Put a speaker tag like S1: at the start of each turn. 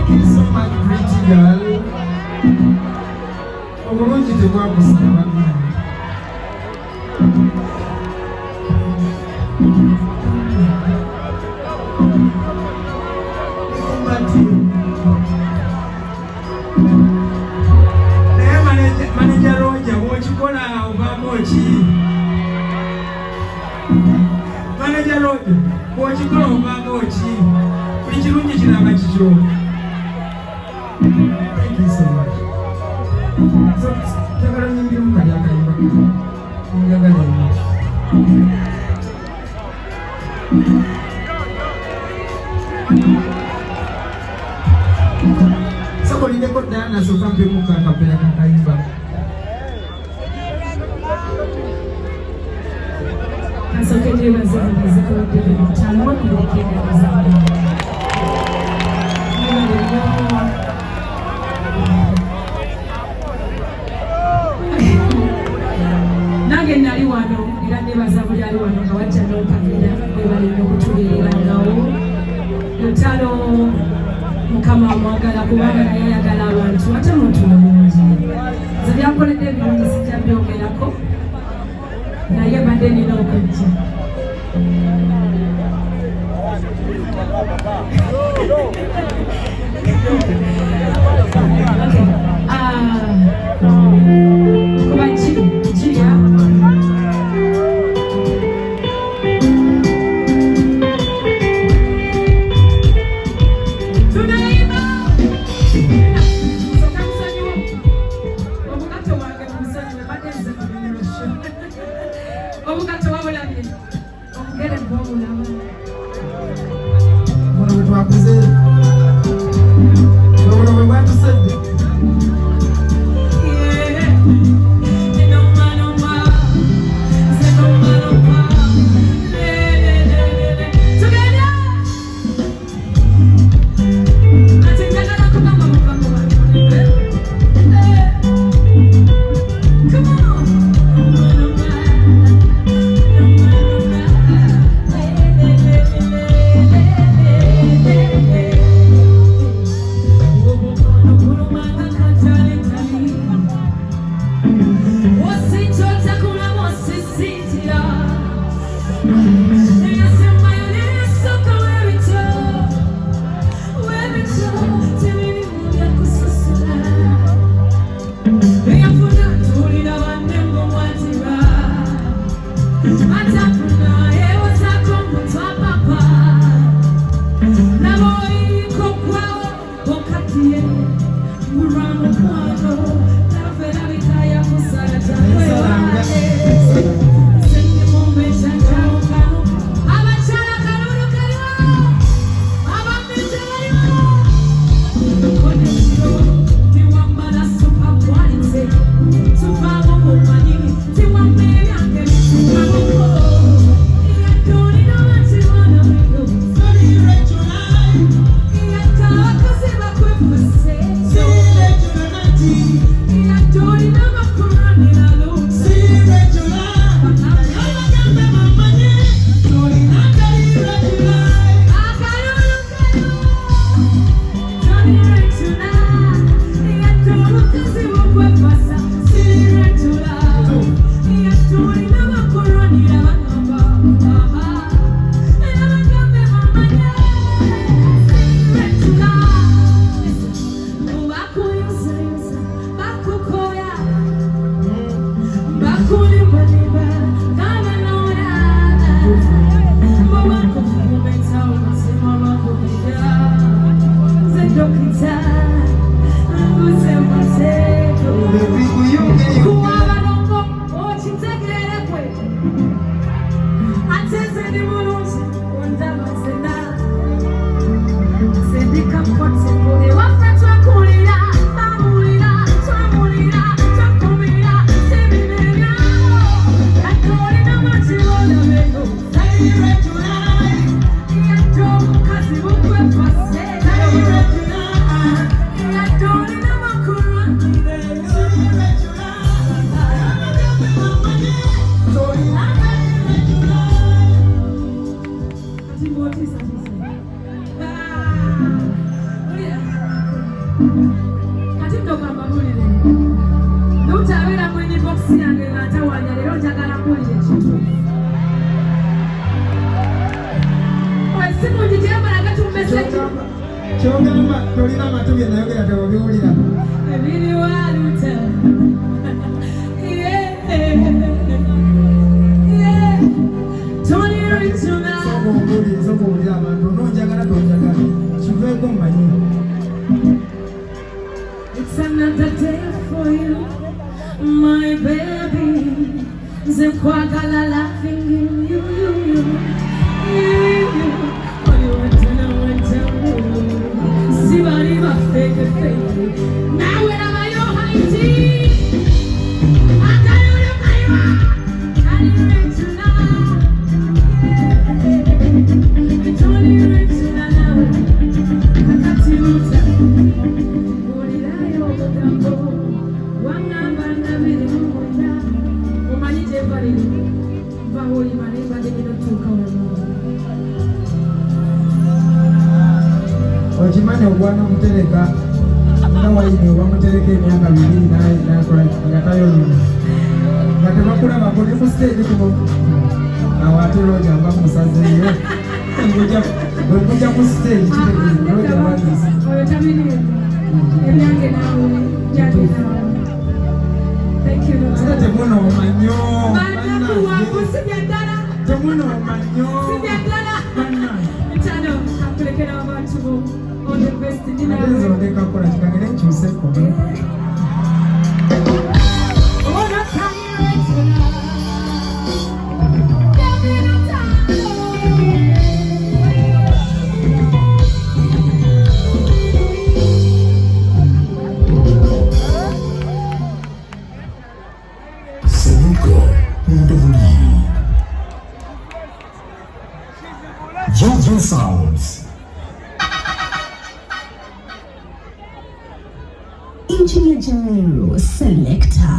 S1: Thank you so much, pretty girl. I'm going to go up with Manager Roger, what you call our Bamochi? Manager Roger, what you call our Bamochi? Which you don't get a show. Thank you so much. So, somebody they put down as some people can have been a so can you as a channel Nage nali wano era nebaza buli ali wano nga wajja n'ompakira webalina okutulirira ngawo lutalo mukama amwagala kubanga naye ayagala abantu ate muntu mulungi nze byankoledde ebirungi sijja byongerako naye badde nina okujja kuba Gia Timotisa kati ndogamba bulire nutabeera mwenye boxi yange nga tawanya leero njagala mpulire ekintu esimu ngitiyambala gatummeseji
S2: kyogamba tolina amatu bye nayogera tebabiwulira
S1: ebiriwaluta
S2: sokuwulira abantu nonjagala tonjagala kiveeko mmanyi.
S1: It's another day for you, my baby. Nzekwagala loving you. Oh, you want to know. See what you are fake. Now when I'm at your height, I tell you to my heart. Tell you to now. It's only right to now. I got you to.
S2: Okimanyi ogwana omutereka nga wayini obamutereka emyaka 2 nga tayonona nga tebakulabako ne mu stage kuno awo ate roja mba musazeeyo bwekujja ku stage kitegeeza roja banisi
S1: oyo tabiriyo ebyange naawe jaginawe
S2: ate temunooma nnyo
S1: banakuwangu sibyaddala
S2: temunooma nnyo
S1: sibyaddala mitano kakulekera abantu bo all the best
S2: ndekakola kikagere nkyuse kome
S3: Georgia Sounds. Engineer General Selector.